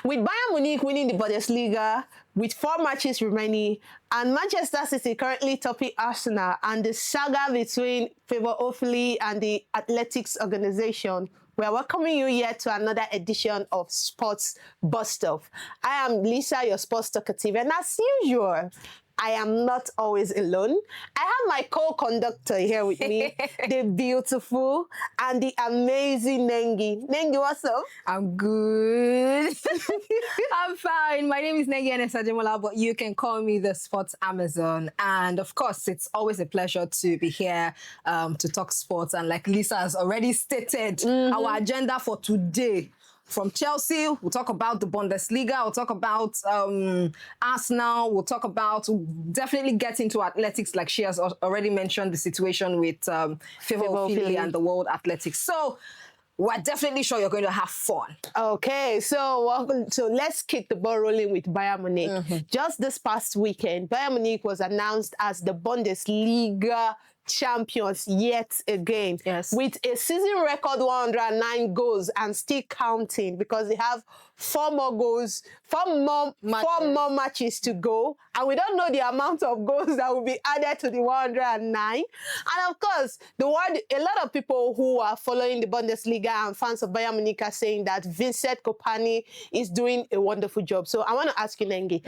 With Bayern Munich winning the Bundesliga with 4 matches remaining, and Manchester City currently topping Arsenal, and the saga between FAVOUR OFILI and the athletics organization, we are welcoming you here to another edition of Sports Bus Stop. I am Lisa, your sports talkative, and as usual, I am not always alone. I have my co-conductor here with me, the beautiful and the amazing Nengi. Nengi, what's up? I'm good. I'm fine. My name is Nengi Enesademola, but you can call me the Sports Amazon. And of course, it's always a pleasure to be here to talk sports. And like Lisa has already stated, our agenda for today. From Chelsea, we'll talk about the Bundesliga, we'll talk about Arsenal, we'll definitely get into athletics, like she has already mentioned, the situation with FAVOUR OFILI and the World Athletics. So we're definitely sure you're going to have fun. Okay, so let's kick the ball rolling with Bayern Munich. Just this past weekend, Bayern Munich was announced as the Bundesliga champions yet again, with a season record 109 goals and still counting, because they have 4 more matches to go, and we don't know the amount of goals that will be added to the 109. And of course, a lot of people who are following the Bundesliga and fans of Bayern Munich are saying that Vincent Kompany is doing a wonderful job. So I want to ask you, Nengi,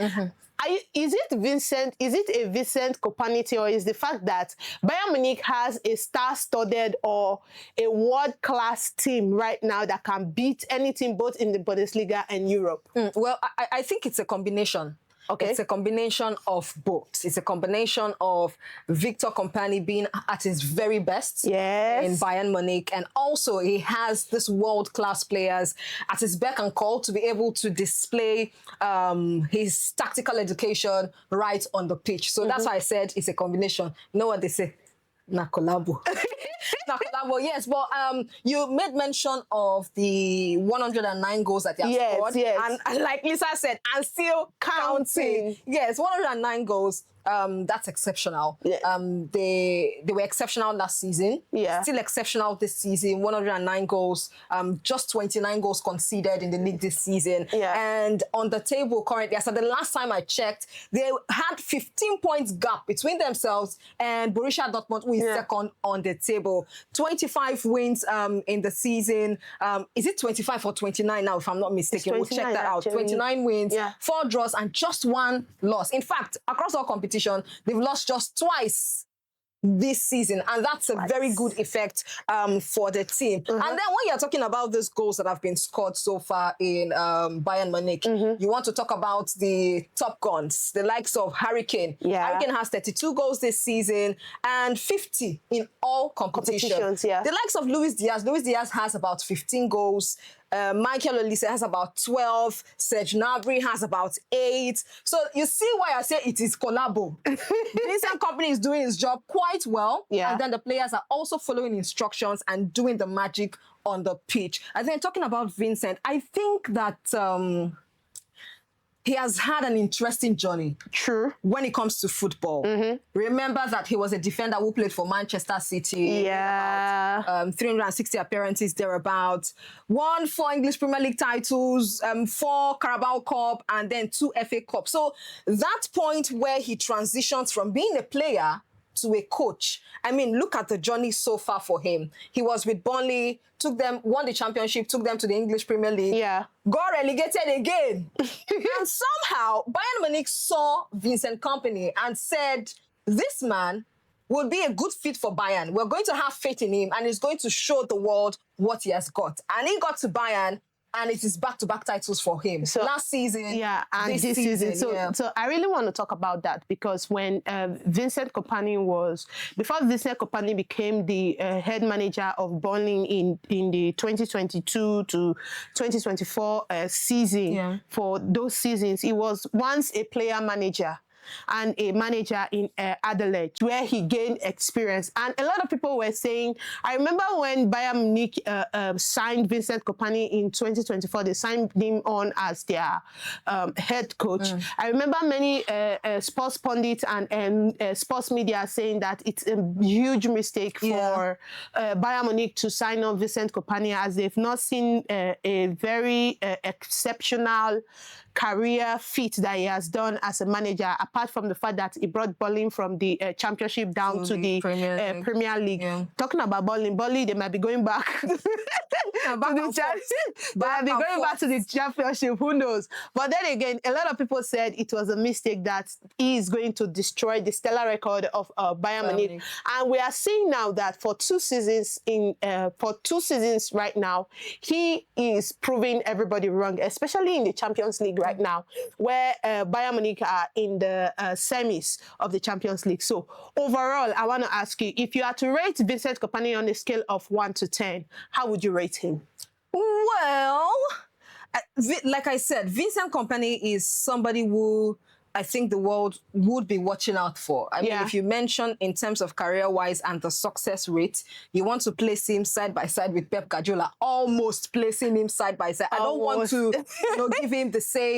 is it a Vincent Kompany thing, or is the fact that Bayern Munich has a star-studded or a world-class team right now that can beat anything both in the Bundesliga and Europe? Well, I think it's a combination. Okay. It's a combination of both. It's a combination of Victor Kompany being at his very best in Bayern Munich, and also he has this world-class players at his beck and call to be able to display his tactical education right on the pitch. So that's why I said it's a combination. You know what they say? Na collabo. Yes, but you made mention of the 109 goals that they have scored. And like Lisa said, and still counting. Yes, 109 goals. That's exceptional. They were exceptional last season. Still exceptional this season. 109 goals. Just 29 goals conceded in the league this season. And on the table currently, as at the last time I checked, they had 15 points gap between themselves and Borussia Dortmund, who is second on the table. 25 wins in the season. Is it 25 or 29 now, if I'm not mistaken? We'll check that out. 29 wins, 4 draws, and just 1 loss. In fact, across all competitions, they've lost just twice this season, and that's a very good effect for the team. And then when you're talking about these goals that have been scored so far in Bayern Munich, you want to talk about the top guns, the likes of Harry Kane. Harry Kane has 32 goals this season and 50 in all competitions. The likes of Luis Diaz has about 15 goals. Michael Olise has about 12. Serge Gnabry has about 8. So you see why I say it is collabo. Vincent Kompany is doing his job quite well. And then the players are also following instructions and doing the magic on the pitch. And then talking about Vincent, I think that he has had an interesting journey. When it comes to football. Remember that he was a defender who played for Manchester City. About, 360 appearances thereabouts. Won 4 English Premier League titles, 4 Carabao Cup, and then 2 FA Cup. So that point where he transitions from being a player to a coach. I mean, look at the journey so far for him. He was with Burnley, won the championship, took them to the English Premier League, got relegated again. And somehow, Bayern Munich saw Vincent Kompany and said, this man will be a good fit for Bayern. We're going to have faith in him, and he's going to show the world what he has got. And he got to Bayern, and it is back-to-back titles for him. So last season, and this season. So I really want to talk about that, because when Vincent Kompany before Vincent Kompany became the head manager of Burnley in the 2022 to 2024 season, for those seasons, he was once a player manager. and a manager in Adelaide, where he gained experience. And a lot of people were saying, I remember when Bayern Munich signed Vincent Kompany in 2024, they signed him on as their head coach. I remember many sports pundits and sports media saying that it's a huge mistake for Bayern Munich to sign on Vincent Kompany, as they've not seen a very exceptional career feat that he has done as a manager, apart from the fact that he brought bowling from the championship down to the Premier League. Yeah. Talking about bowling, they might be going back. Back to the championship, who knows? But then again, a lot of people said it was a mistake, that he is going to destroy the stellar record of Bayern Munich. And we are seeing now that for 2 seasons right now, he is proving everybody wrong, especially in the Champions League right now, where Bayern Munich are in the semis of the Champions League. So overall, I want to ask you, if you are to rate Vincent Kompany on a scale of 1 to 10, how would you rate him? Well, like I said, Vincent Kompany is somebody who I think the world would be watching out for. I mean, if you mention in terms of career-wise and the success rate, you want to place him side by side with Pep Guardiola, almost placing him side by side. I don't want to give him the same.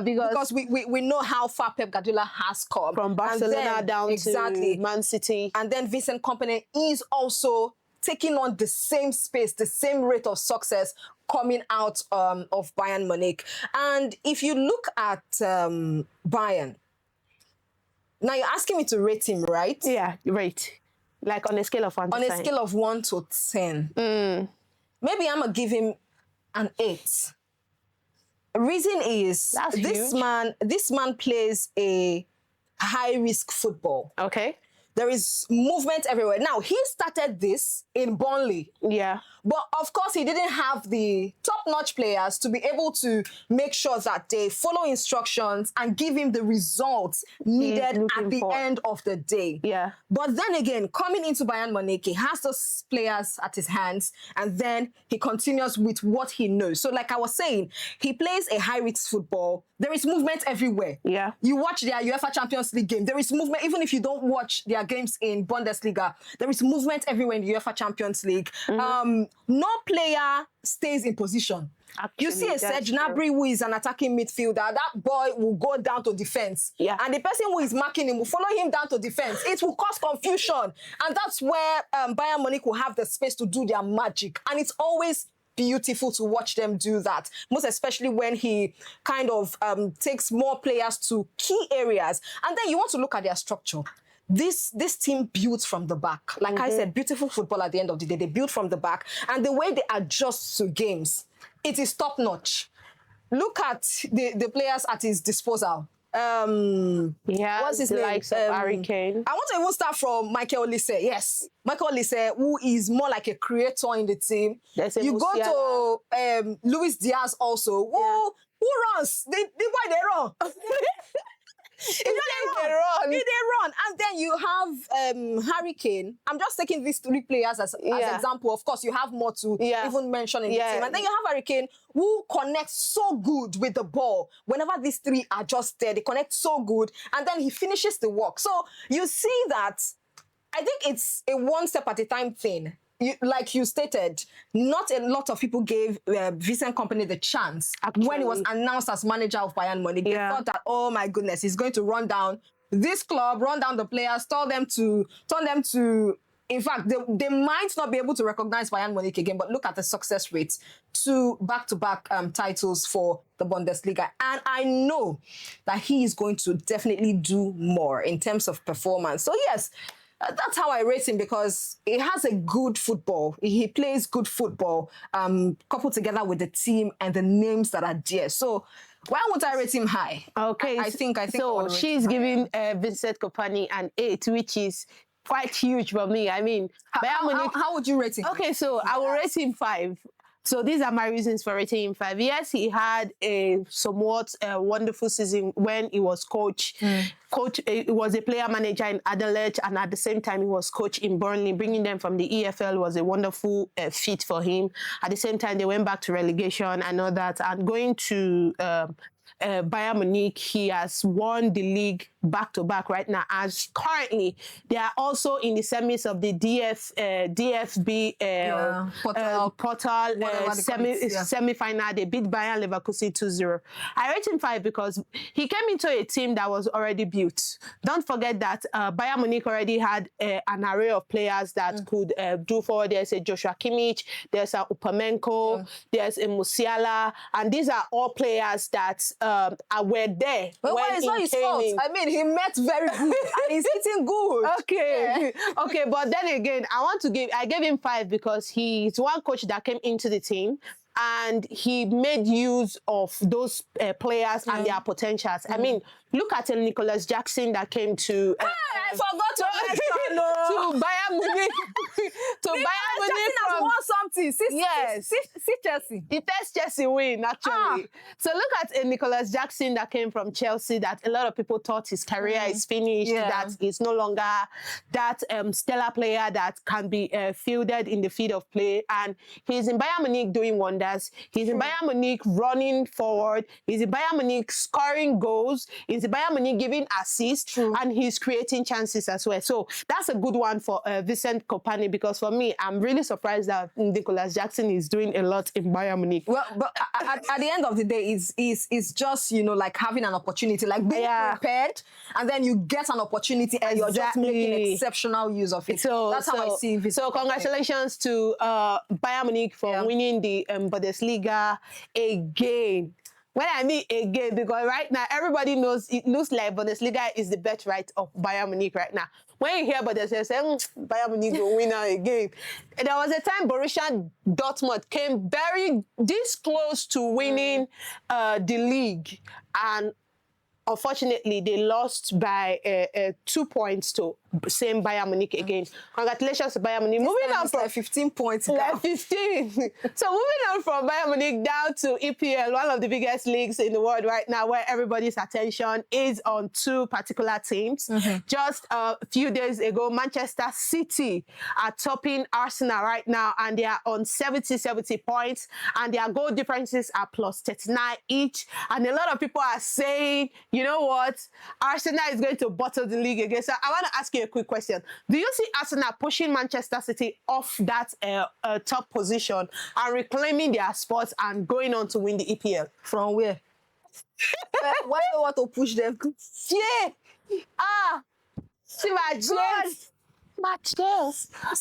Because we know how far Pep Guardiola has come. From Barcelona down to Man City. And then Vincent Kompany is also taking on the same space, the same rate of success coming out of Bayern Munich. And if you look at Bayern, now you're asking me to rate him, right? Yeah, rate. Like on a scale of 1 to 10. On a scale of 1 to 10. Maybe I'm going to give him an 8. Reason is this man plays a high-risk football. Okay. There is movement everywhere. Now, he started this in Burnley. Yeah. But, of course, he didn't have the top-notch players to be able to make sure that they follow instructions and give him the results needed at the end of the day. Yeah. But then again, coming into Bayern Munich, he has those players at his hands, and then he continues with what he knows. So, like I was saying, he plays a high-risk football. There is movement everywhere. Yeah. You watch their UEFA Champions League game. There is movement, even if you don't watch their games in Bundesliga. There is movement everywhere in the UEFA Champions League. No player stays in position. Actually, you see a Serge Gnabry who is an attacking midfielder, that boy will go down to defense. Yeah. And the person who is marking him will follow him down to defense. It will cause confusion. And that's where Bayern Munich will have the space to do their magic. And it's always beautiful to watch them do that, most especially when he kind of takes more players to key areas. And then you want to look at their structure. This team builds from the back. Like I said, beautiful football at the end of the day. They build from the back. And the way they adjust to games, it is top-notch. Look at the players at his disposal. What's his name? Likes of Harry Kane. I want to even start from Michael Olise. Yes, Michael Olise, who is more like a creator in the team. You go to Luis Diaz also. Who runs? Why they run? They run. And then you have Harry Kane. I'm just taking these 3 players as example. Of course, you have more to even mention in the team. And then you have Harry Kane, who connects so good with the ball. Whenever these 3 are just there, they connect so good. And then he finishes the work. So you see that, I think it's a one step at a time thing. Like you stated, not a lot of people gave Vincent Kompany the chance when he was announced as manager of Bayern Munich. They thought that, oh my goodness, he's going to run down this club, run down the players, turn them to. In fact, they might not be able to recognize Bayern Munich again. But look at the success rates: 2 back-to-back titles for the Bundesliga, and I know that he is going to definitely do more in terms of performance. So yes. That's how I rate him, because he has a good football. He plays good football, coupled together with the team and the names that are there. So why would I rate him high? Okay, I think. So she's giving Vincent Kompany an 8, which is quite huge for me. I mean, how would you rate him? Okay, so I will rate him 5. So these are my reasons for rating him 5. Yes, he had a somewhat wonderful season when he was coach. He was a player manager in Adelaide, and at the same time he was coach in Burnley. Bringing them from the EFL was a wonderful feat for him. At the same time, they went back to relegation and all that. And going to Bayern Munich. He has won the league back-to-back right now, as currently they are also in the semis of the DFB portal semi-final. They beat Bayern Leverkusen 2-0. I rate him 5 because he came into a team that was already built. Don't forget that Bayern Munich already had an array of players that could do forward. There's a Joshua Kimmich, there's a Upamenko, there's a Musiala, and these are all players that were there. But when it's not his fault. I mean, he met very good and he's eating good. Okay. Yeah. Okay, but then again, I gave him 5 because he's one coach that came into the team and he made use of those players and their potentials. I mean, look at Nicholas Jackson that came to... I forgot to mention, to Bayern Munich. to Bayern Munich has won something. See Chelsea. The first Chelsea win, actually. So look at Nicholas Jackson that came from Chelsea, that a lot of people thought his career is finished, that he's no longer that stellar player that can be fielded in the field of play. And he's in Bayern Munich doing wonders. He's in Bayern Munich running forward. He's in Bayern Munich scoring goals. He's in Bayern Munich giving assists. And he's creating chances as well. So that's a good one for Vincent Kompany, because for me, I'm really surprised that Nicholas Jackson is doing a lot in Bayern Munich. Well, but at the end of the day, it's just, you know, like having an opportunity, like being prepared, and then you get an opportunity and you're just making exceptional use of it. So that's how I see it. So congratulations to Bayern Munich for winning the Bundesliga again. When I mean again, because right now everybody knows, it looks like Bundesliga is the birthright of Bayern Munich right now. When you hear Bundesliga, say Bayern Munich will win again. There was a time Borussia Dortmund came very this close to winning the league, and unfortunately they lost by 2 points to same Bayern Munich again. Congratulations to Bayern Munich. Moving on from 15 points. Like 15. So moving on from Bayern Munich down to EPL, one of the biggest leagues in the world right now, where everybody's attention is on 2 particular teams. Just a few days ago, Manchester City are topping Arsenal right now, and they are on 70 points, and their goal differences are plus 39 each. And a lot of people are saying, you know what, Arsenal is going to bottle the league again. So I want to ask you a quick question. Do you see Arsenal pushing Manchester City off that top position and reclaiming their spots and going on to win the EPL? From where? Why do you want to push them? See my James.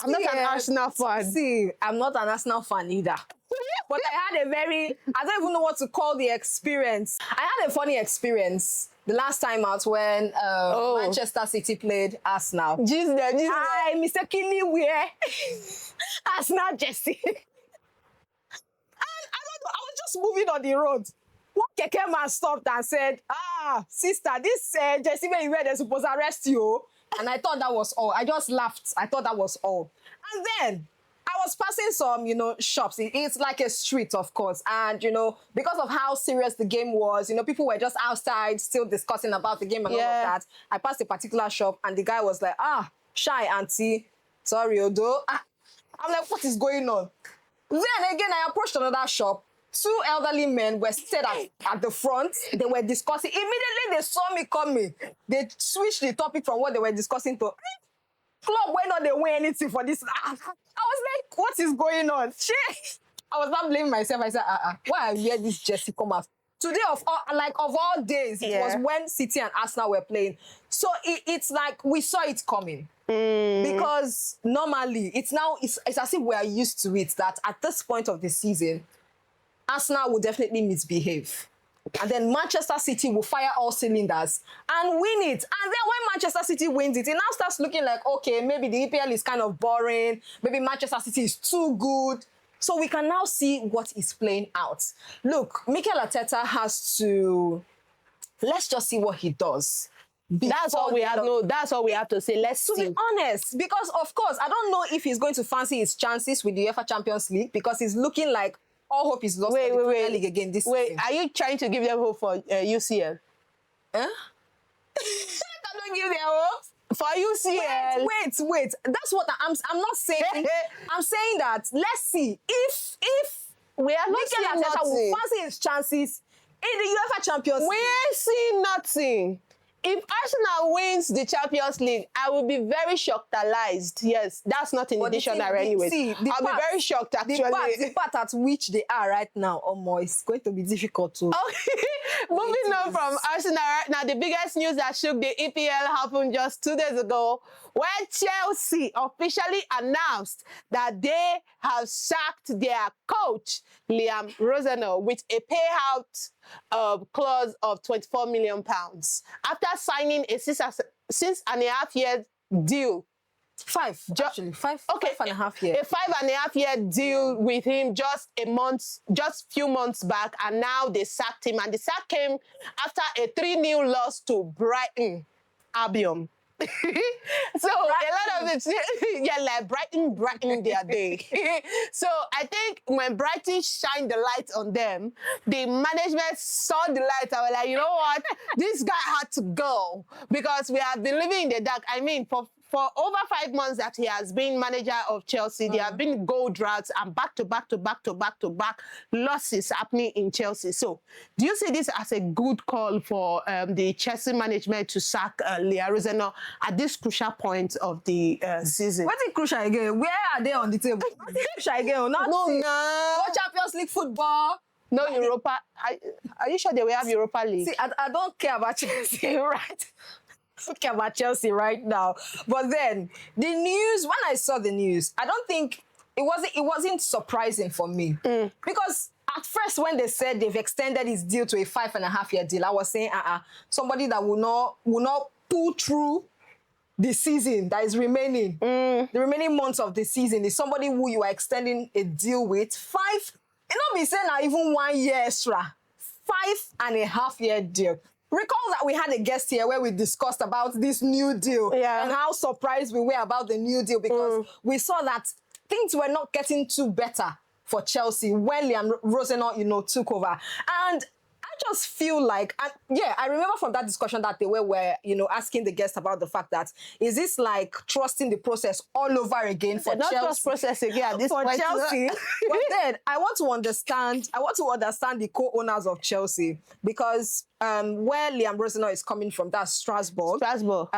I'm not an Arsenal fan. See, I'm not an Arsenal fan either. But I don't even know what to call the experience. I had a funny experience the last time out when Manchester City played Arsenal. I mistakenly wear Arsenal jersey. And I don't know, I was just moving on the road. One keke man stopped and said, sister, this jersey when you wear, they're supposed to arrest you. And I thought that was all. I just laughed. I thought that was all. And then I was passing some, shops. It's like a street, of course. And, because of how serious the game was, people were just outside still discussing about the game and all of that. I passed a particular shop and the guy was like, shy auntie, sorry, Odo. I'm like, what is going on? Then again, I approached another shop. 2 elderly men were seated at the front. They were discussing. Immediately, they saw me coming. They switched the topic from what they were discussing to club where not they win anything for this. I was like, what is going on? I was not blaming myself. I said, why I wear this jersey come out? Today, of all days, it was when City and Arsenal were playing. So it's like we saw it coming. Because normally, it's as if we are used to it, that at this point of the season, Arsenal will definitely misbehave. And then Manchester City will fire all cylinders and win it. And then when Manchester City wins it, it now starts looking like, okay, maybe the EPL is kind of boring. Maybe Manchester City is too good. So we can now see what is playing out. Look, Mikel Arteta has to... Let's just see what he does. That's all we have. No, that's all we have to say. Let's see. To be honest, because of course, I don't know if he's going to fancy his chances with the UEFA Champions League, because he's looking like all hope is lost for the Premier League again this season. Are you trying to give them hope for UCL? I don't give them hope. For UCL. Wait. That's what I'm not saying. I'm saying that let's see if we are not Mikel Arteta will fancy his chances in the UEFA Champions League. We ain't seen nothing. If Arsenal wins the Champions League, I will be very shocked-alized. Yes, that's not in the dictionary anyways. I'll be very shocked, actually. The part at which they are right now, it's going to be difficult to... Okay, moving on from Arsenal right now, the biggest news that shook the EPL happened just 2 days ago, where Chelsea officially announced that they have sacked their coach, Liam Rosenauer, with a payout clause of £24 million after signing a 6.5-year deal. Five and a half years. A 5.5-year deal with him just few months back, and now they sacked him. And the sack came after a 3-0 loss to Brighton Albion. So a lot of it, yeah, like Brighton their day. So I think when Brighton shined the light on them, the management saw the light and were like, you know what, this guy had to go, because we have been living in the dark. I mean, for over 5 months that he has been manager of Chelsea, there have been goal droughts and back to back losses happening in Chelsea. So do you see this as a good call for the Chelsea management to sack Liam Rosenauer at this crucial point of the season? What is crucial again? Where are they on the table? What is crucial again? No Champions League football. No Europa. Are you sure they will have Europa League? See, I don't care about Chelsea, right? I don't care about Chelsea right now. But then the news, when I saw the news, I don't think it wasn't surprising for me. Because at first, when they said they've extended his deal to a 5.5-year deal, I was saying, somebody that will not pull through the season that is remaining, the remaining months of the season, is somebody who you are extending a deal with. You know, be saying even 1 year extra, 5.5-year deal. Recall that we had a guest here where we discussed about this new deal and how surprised we were about the new deal, because we saw that things were not getting too better for Chelsea when Liam Rosenauer, took over. And I just feel like, I remember from that discussion that they were asking the guest about the fact that, is this like trusting the process all over again for Chelsea? Not trust process again at this for point. Chelsea. But then I want to understand the co-owners of Chelsea, because where Liam Rosenauer is coming from, that's Strasbourg. Strasbourg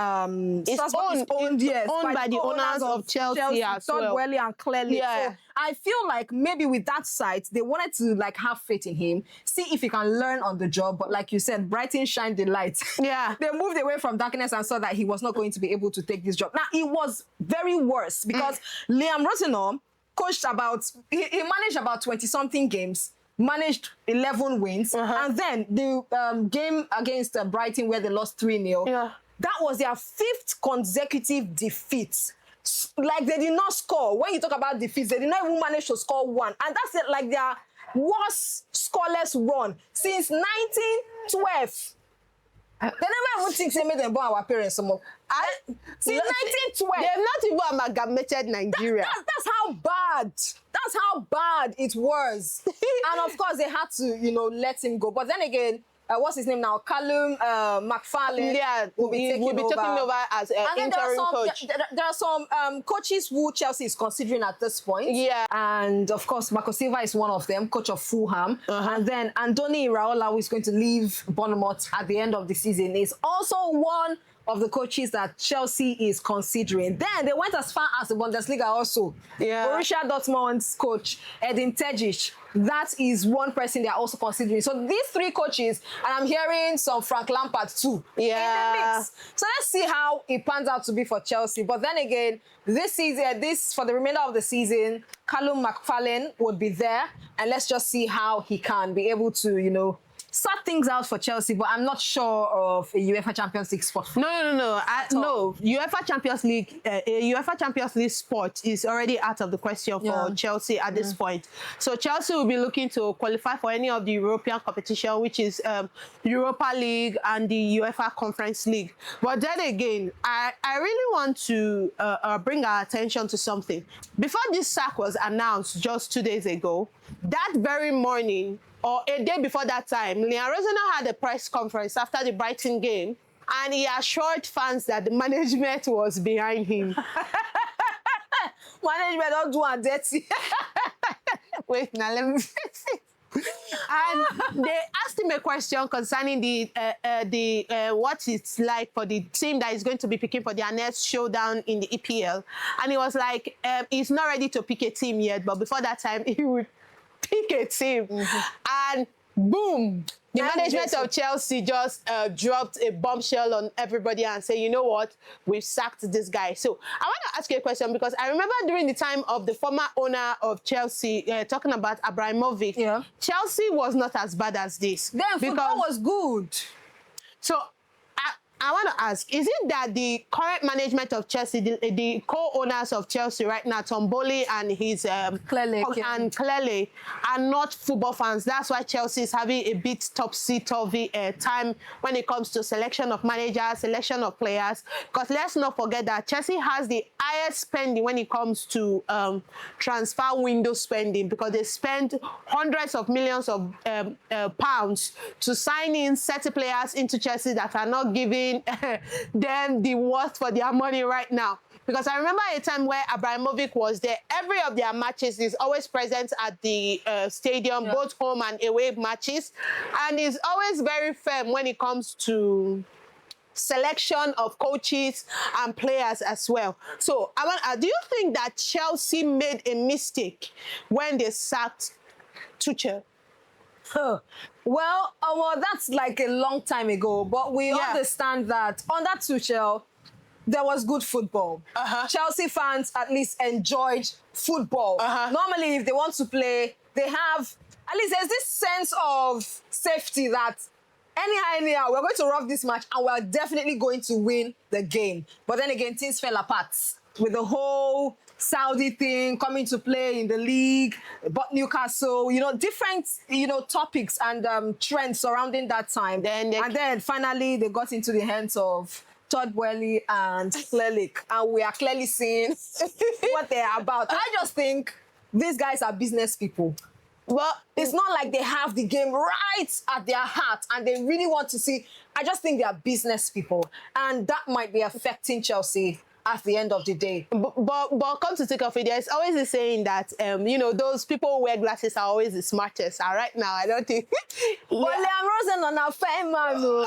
is owned by the owners of Chelsea as well. Well and clearly. Yeah. So I feel like maybe with that site, they wanted to have faith in him, see if he can learn on the job. But like you said, Brighton shined the light. Yeah. They moved away from darkness and saw that he was not going to be able to take this job. Now, it was very worse, because Liam Rosenauer coached he managed about 20-something games, managed 11 wins, and then the game against Brighton where they lost 3-0, that was their 5th consecutive defeat. Like, they did not score. When you talk about defeats, they did not even manage to score one. And that's it, like their worst scoreless run since 1912. They never even think they made them born our parents some more. Since 1912. They have not even amalgamated Nigeria. That's how bad. That's how bad it was. And of course, they had to, let him go. But then again, what's his name now? Callum McFarlane. Yeah, will be taking over as interim coach. There are some coaches who Chelsea is considering at this point. Yeah. And of course, Marco Silva is one of them, coach of Fulham. And then Andoni Iraola, who is going to leave Bournemouth at the end of the season, is also one of the coaches that Chelsea is considering. Then they went as far as the Bundesliga also. Yeah. Borussia Dortmund's coach, Edin Terzic, that is one person they are also considering. So these 3 coaches, and I'm hearing some Frank Lampard too in the mix. So let's see how it pans out to be for Chelsea. But then again, this season, for the remainder of the season, Callum McFarlane would be there, and let's just see how he can be able to, sort things out for Chelsea, but I'm not sure of a UEFA Champions League spot. No. UEFA Champions League, UEFA Champions League spot is already out of the question for Chelsea at this point. So Chelsea will be looking to qualify for any of the European competition, which is Europa League and the UEFA Conference League. But then again, I really want to bring our attention to something. Before this sack was announced just 2 days ago, that very morning, or a day before that time, Liam Rosenauer had a press conference after the Brighton game, and he assured fans that the management was behind him. Management don't do a dirty. Wait, now let me fix it. And they asked him a question concerning the what it's like for the team that is going to be picking for their next showdown in the EPL. And he was like, he's not ready to pick a team yet, but before that time, he would pick a team. And boom, the management of Chelsea just dropped a bombshell on everybody and say, you know what, we've sacked this guy. So I want to ask you a question, because I remember during the time of the former owner of Chelsea, talking about Abramovich, Chelsea was not as bad as this. Then football was good. So I want to ask, is it that the current management of Chelsea, the co-owners of Chelsea right now, Tomboli and his Clearly are not football fans? That's why Chelsea is having a bit topsy-turvy time when it comes to selection of managers, selection of players. Because let's not forget that Chelsea has the highest spending when it comes to transfer window spending, because they spend hundreds of millions of pounds to sign in 30 players into Chelsea that are not giving them the worth for their money right now. Because I remember a time where Abramovich was there. Every of their matches is always present at the stadium, both home and away matches. And is always very firm when it comes to selection of coaches and players as well. So, do you think that Chelsea made a mistake when they sacked Tuchel? Well, that's like a long time ago, but we understand that under Tuchel, there was good football. Chelsea fans at least enjoyed football. Normally, if they want to play, they have, at least there's this sense of safety that anyhow, we're going to rough this match and we're definitely going to win the game. But then again, things fell apart with the whole Saudi thing coming to play in the league, but Newcastle, different, topics and trends surrounding that time. And then finally they got into the hands of Todd Boehly and Clearlick, and we are clearly seeing what they're about. I just think these guys are business people. Well, it's not like they have the game right at their heart and they really want to see. I just think they are business people, and that might be affecting Chelsea at the end of the day. But come to think of it, there's always the saying that, those people who wear glasses are always the smartest. And right now, I don't think... Well, I'm Rosen on a fine man.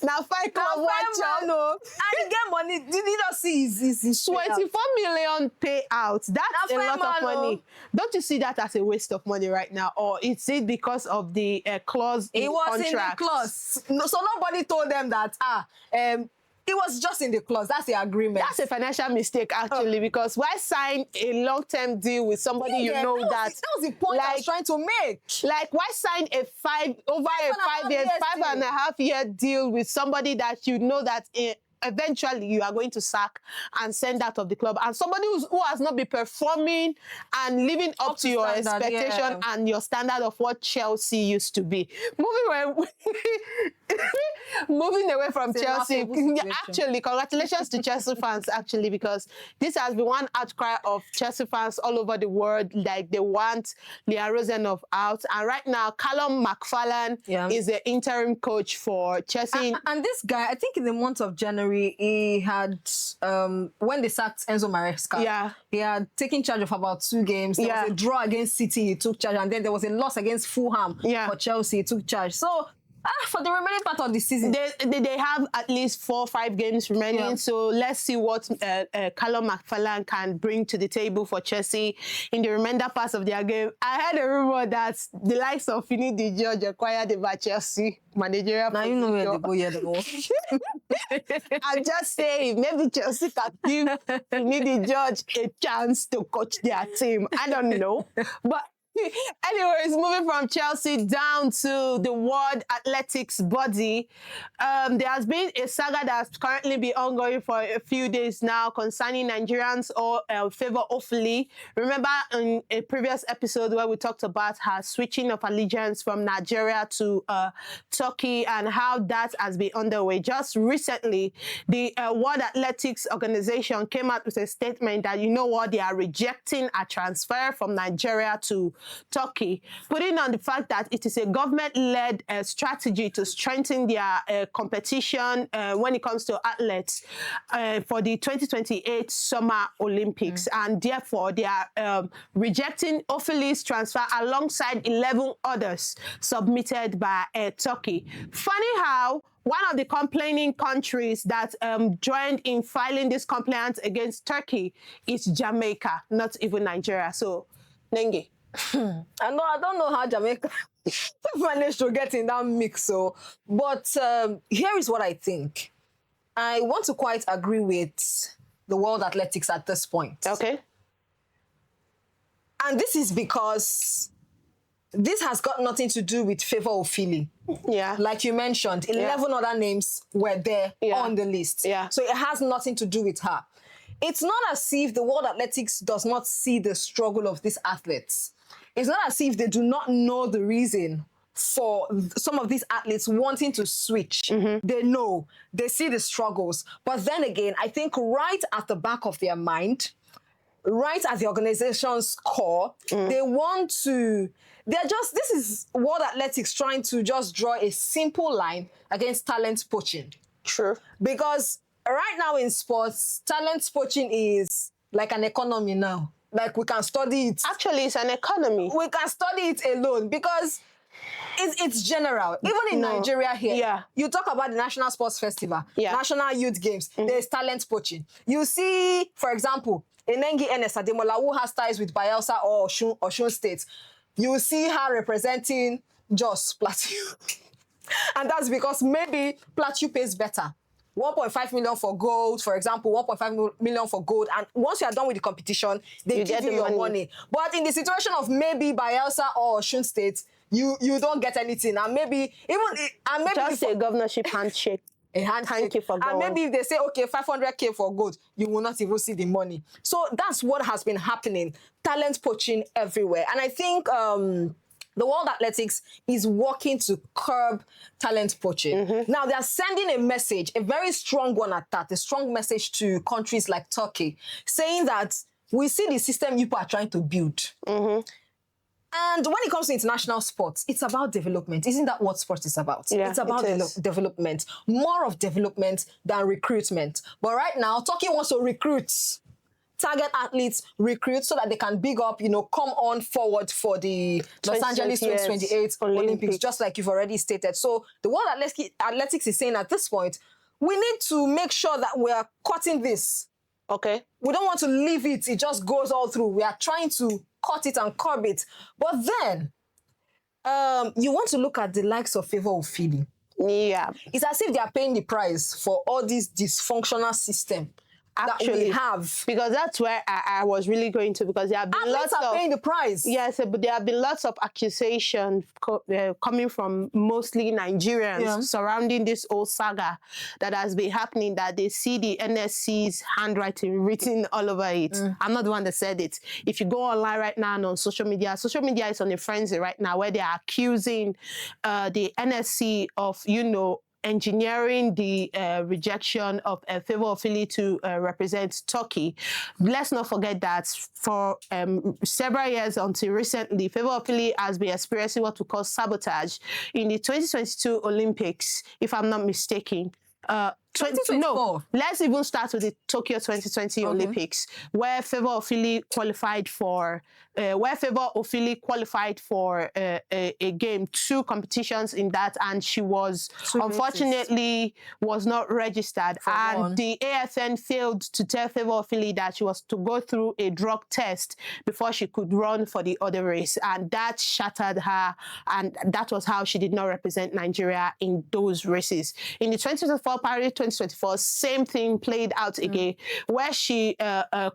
Now, fine, come watch out. And get money. Did you not see his 24 million payout? That's a lot of money. Don't you see that as a waste of money right now? Or is it because of the clause in contract? It was in the clause. No, so nobody told them that, it was just in the clause. That's the agreement. That's a financial mistake, actually, because why sign a long-term deal with somebody that... That was the point I was trying to make. Like, why sign a 5.5-year deal with somebody that you know that eventually you are going to sack and send out of the club, and somebody who has not been performing and living up to your expectation and your standard of what Chelsea used to be. Moving away from Chelsea, actually, congratulations to Chelsea fans, actually, because this has been one outcry of Chelsea fans all over the world. Like, they want Liam Rosenov out. And right now, Callum McFarlane is the interim coach for Chelsea. And this guy, I think in the month of January, he had, when they sacked Enzo Maresca, he had taken charge of about 2 games. There was a draw against City, he took charge, and then there was a loss against Fulham for Chelsea, he took charge. So, for the remaining part of the season, they have at least 4 or 5 games remaining. So let's see what Callum McFarlane can bring to the table for Chelsea in the remainder parts of their game. I heard a rumor that the likes of Finidi George acquired the Chelsea managerial. Now you know where they go here the most. I'm just saying, maybe Chelsea can give Finidi George a chance to coach their team. I don't know, but. Anyways, moving from Chelsea down to the World Athletics body, there has been a saga that's currently been ongoing for a few days now concerning Nigerians or FAVOUR OFILI. Remember in a previous episode where we talked about her switching of allegiance from Nigeria to Turkey and how that has been underway. Just recently, the World Athletics organization came out with a statement that, you know what, they are rejecting a transfer from Nigeria to Turkey, putting on the fact that it is a government-led strategy to strengthen their competition when it comes to athletes for the 2028 Summer Olympics. And therefore, they are rejecting OFILI's transfer alongside 11 others submitted by Turkey. Funny how one of the complaining countries that joined in filing this complaint against Turkey is Jamaica, not even Nigeria. So, Nengi. I don't know how Jamaica managed to get in that mix. So, but here is what I think. I want to quite agree with the World Athletics at this point. Okay. And this is because this has got nothing to do with FAVOUR OFILI. Yeah. Like you mentioned, 11 other names were there on the list. Yeah. So it has nothing to do with her. It's not as if the World Athletics does not see the struggle of these athletes. It's not as if they do not know the reason for some of these athletes wanting to switch. They know, they see the struggles. But then again, I think right at the back of their mind, right at the organization's core, they want to, this is World Athletics trying to just draw a simple line against talent poaching. True. Because right now in sports, talent poaching is like an economy now. Like we can study it. Actually, it's an economy. We can study it alone because it's general. Even in Nigeria here, you talk about the National Sports Festival, National Youth Games, there's talent poaching. You see, for example, Enengi Enes Ademola, who has ties with Bayelsa or Osun State, you see her representing Jos Plateau. And that's because maybe Plateau pays better. 1.5 million for gold, for example, 1.5 million for gold. And once you are done with the competition, they give you your money. But in the situation of maybe Bayelsa or Osun State, you don't get anything. And maybe just a governorship handshake. A handshake. Thank you for going. And maybe if they say, okay, 500K for gold, you will not even see the money. So that's what has been happening. Talent poaching everywhere. And I think the World Athletics is working to curb talent poaching. Now, they are sending a message, a very strong one at that, a strong message to countries like Turkey, saying that we see the system you are trying to build. And when it comes to international sports, it's about development. Isn't that what sports is about? Yeah, it's about development. More of development than recruitment. But right now, Turkey wants to recruit, target athletes, recruit so that they can big up, come on forward for the Los Angeles 2028 Olympics, just like you've already stated. So the World Athletics is saying at this point, we need to make sure that we are cutting this. Okay. We don't want to leave it. It just goes all through. We are trying to cut it and curb it. But then, you want to look at the likes of FAVOUR OFILI. Yeah. It's as if they are paying the price for all this dysfunctional system that we have. Because that's where I was really going to, because there have been lots of paying the price. Yes, but there have been lots of accusations coming from mostly Nigerians surrounding this whole saga that has been happening, that they see the NSC's handwriting written all over it. I'm not the one that said it. If you go online right now and on social media is on a frenzy right now where they are accusing the NSC of, engineering the rejection of FAVOUR OFILI to represent Turkey. Let's not forget that for several years until recently, FAVOUR OFILI has been experiencing what we call sabotage. In the 2022 Olympics, if I'm not mistaken, no, let's even start with the Tokyo 2020 Olympics, where FAVOUR OFILI qualified for a game, 2 competitions in that, and she was unfortunately was not registered, and the AFN failed to tell FAVOUR OFILI that she was to go through a drug test before she could run for the other race, and that shattered her, and that was how she did not represent Nigeria in those races. In the 2024 Paris 2024, same thing played out again, where she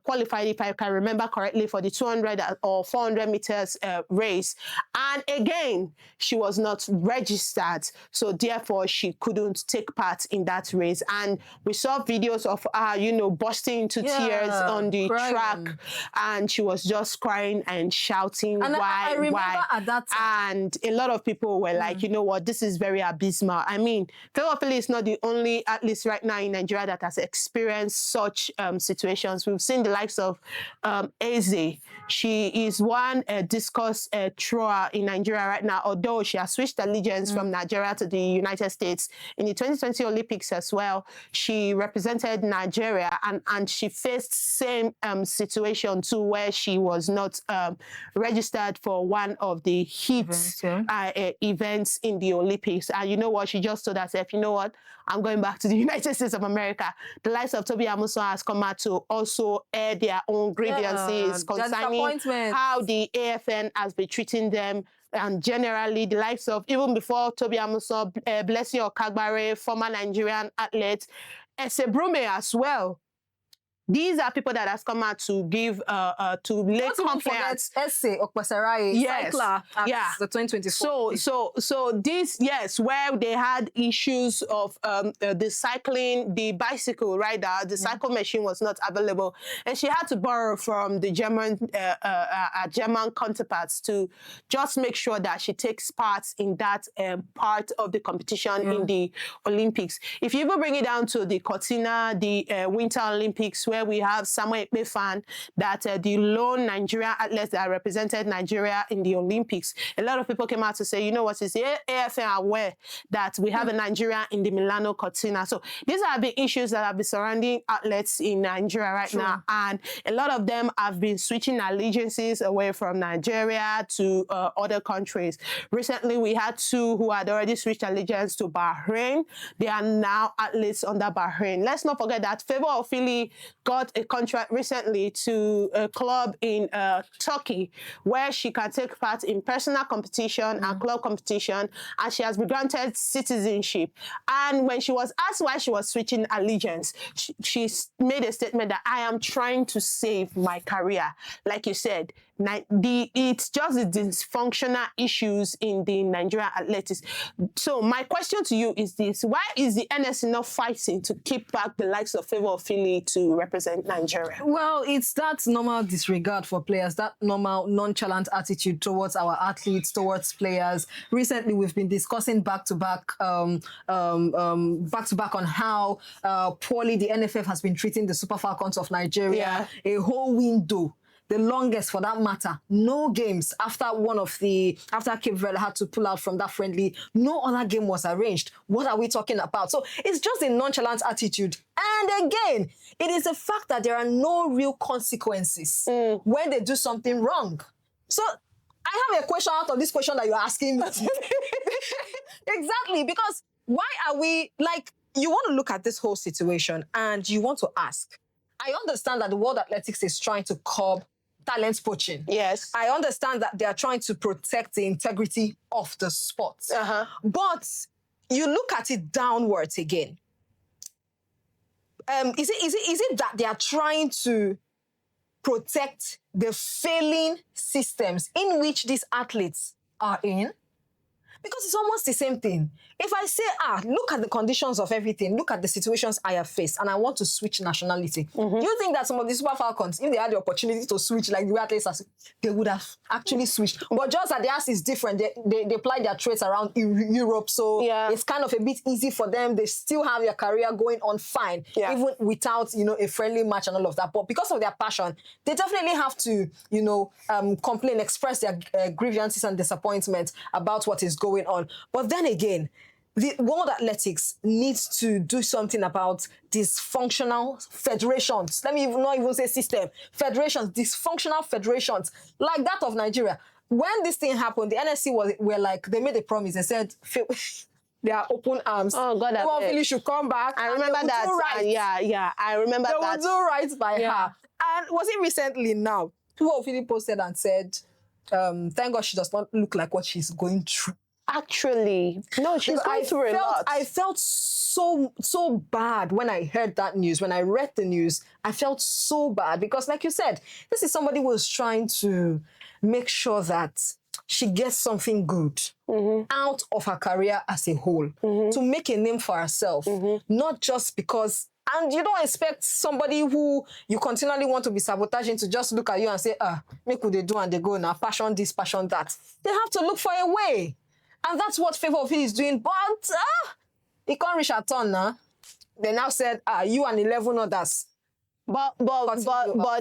qualified, if I can remember correctly, for the 200 or 400 meters race. And again, she was not registered. So therefore, she couldn't take part in that race. And we saw videos of her, bursting into tears on the track. And she was just crying and shouting, and why, I remember why? At that time. And a lot of people were like, you know what, this is very abysmal. I mean, FAVOUR OFILI is not the only athlete athletes right now in Nigeria that has experienced such situations. We've seen the likes of Eze. She is one discus thrower in Nigeria right now, although she has switched allegiance from Nigeria to the United States. In the 2020 Olympics as well, she represented Nigeria, and she faced same situation too, where she was not registered for one of the heats events in the Olympics. And you know what? She just told herself, you know what? I'm going back to the United States of America. The likes of Toby Amusan has come out to also air their own grievances concerning how the AFN has been treating them. And generally, the likes of, even before Toby Amusan, Blessing Okagbare, former Nigerian athlete, Esebrume as well. These are people that has come out to give to lay complaints. Essay Okpasarai, cycler at the 2024. So this, yes, where they had issues of the cycling, the bicycle rider, the cycle machine was not available, and she had to borrow from the German counterparts to just make sure that she takes part in that part of the competition in the Olympics. If you even bring it down to the Cortina, the Winter Olympics, where we have Samuel Ekpefan, that the lone Nigerian athletes that represented Nigeria in the Olympics. A lot of people came out to say, you know what, is the AFN aware that we have a Nigeria in the Milano Cortina? So these are the issues that have been surrounding athletes in Nigeria right now, and a lot of them have been switching allegiances away from Nigeria to other countries. Recently, we had two who had already switched allegiance to Bahrain. They are now athletes under Bahrain. Let's not forget that FAVOUR OFILI got a contract recently to a club in Turkey, where she can take part in personal competition and club competition, and she has been granted citizenship. And when she was asked why she was switching allegiance, she made a statement that I am trying to save my career. Like you said, it's just the dysfunctional issues in the Nigerian athletics. So my question to you is this: why is the NSC not fighting to keep back the likes of FAVOUR OFILI to represent Nigeria? Well, it's that normal disregard for players, that normal nonchalant attitude towards our athletes, towards players. Recently, we've been discussing back-to-back on how poorly the NFF has been treating the Super Falcons of Nigeria. A whole window, the longest for that matter, no games after Cape Verde had to pull out from that friendly. No other game was arranged. What are we talking about? So it's just a nonchalant attitude. And again, it is the fact that there are no real consequences when they do something wrong. So I have a question out of this question that you're asking me. Exactly, because why are we, like, you want to look at this whole situation and you want to ask. I understand that the World Athletics is trying to curb talent poaching. Yes. I understand that they are trying to protect the integrity of the sport. But you look at it downwards again. Is it that they are trying to protect the failing systems in which these athletes are in? Because it's almost the same thing. If I say, look at the conditions of everything, look at the situations I have faced, and I want to switch nationality, you think that some of the Super Falcons, if they had the opportunity to switch like the way athletes, they would have actually switched. But just that theirs is different. They apply their traits around Europe, so it's kind of a bit easy for them. They still have their career going on fine, even without, a friendly match and all of that. But because of their passion, they definitely have to, complain, express their grievances and disappointment about what is going on. But then again, the World Athletics needs to do something about dysfunctional federations. Let me not even say system. Federations, dysfunctional federations, like that of Nigeria. When this thing happened, the NSC were like, they made a promise. They said, they are open arms. Oh, God, OFILI should come back. I remember that. I remember that. They would do right by her. And was it recently now? OFILI posted and said, thank God she does not look like what she's going through. Actually, no, she's going through a lot. I felt so bad when I heard that news. When I read the news, I felt so bad because, like you said, this is somebody who was trying to make sure that she gets something good out of her career as a whole, to make a name for herself, not just because. And you don't expect somebody who you continually want to be sabotaging to just look at you and say, make what they do and they go now, passion this, passion that. They have to look for a way. And that's what FAVOUR OFILI is doing. But it can't reach her turn now. they now said, you and 11 others. But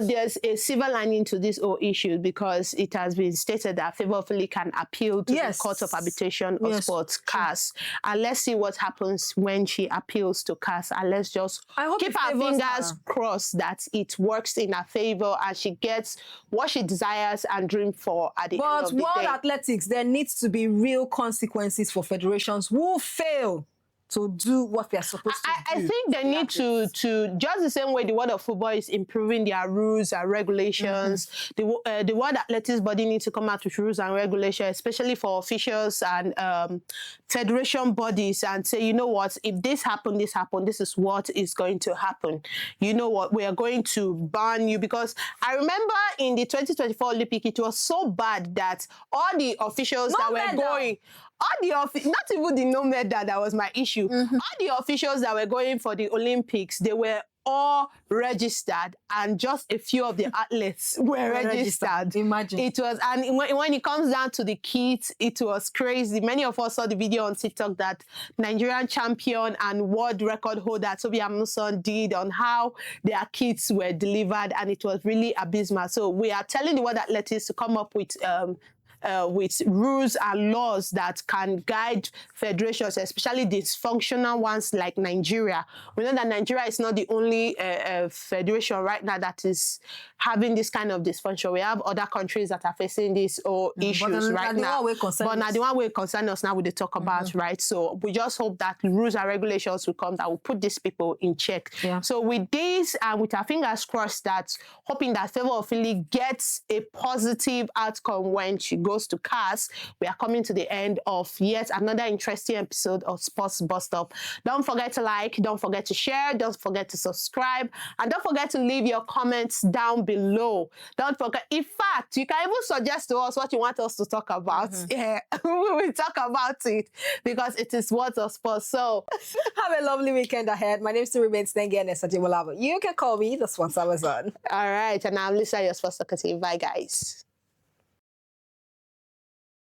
there's a silver lining to this whole issue, because it has been stated that FAVOUR OFILI can appeal to the Court of Arbitration of Sports, CAS. And let's see what happens when she appeals to CAS. And let's just keep our fingers crossed that it works in her favor and she gets what she desires and dreams for at the end of the day. But world athletics, there needs to be real consequences for federations who fail to do what they're supposed to do. I think they need to just the same way the world of football is improving their rules and regulations, the world athletics body needs to come out with rules and regulations, especially for officials and federation bodies, and say, you know what, if this happened, this is what is going to happen. You know what, we are going to ban you. Because I remember in the 2024 Olympic, it was so bad that all the officials that were going, not even the no medal, that was my issue. All the officials that were going for the Olympics, they were all registered, and just a few of the athletes were registered. Imagine. It was, and when it comes down to the kits, it was crazy. Many of us saw the video on TikTok that Nigerian champion and world record holder Toby Amuson did on how their kits were delivered, and it was really abysmal. So we are telling the world athletics to come up with rules and laws that can guide federations, especially dysfunctional ones like Nigeria. We know that Nigeria is not the only federation right now that is having this kind of dysfunction. We have other countries that are facing these issues right now. But now the one way concern us now, we talk about, right? So we just hope that rules and regulations will come that will put these people in check. So with this, and with our fingers crossed, that hoping that FAVOUR OFILI gets a positive outcome when she goes to CAS, we are coming to the end of yet another interesting episode of Sports Bus Stop. Don't forget to like, don't forget to share, don't forget to subscribe, and don't forget to leave your comments down below. Don't forget, in fact, you can even suggest to us what you want us to talk about. Yeah, we will talk about it, because it is Words of Sports. So have a lovely weekend ahead. My name still remains Nengi Enesajimolabo. You can call me the Sports Amazon. All right, and I'm Lisa, your sports talkative. Bye, guys.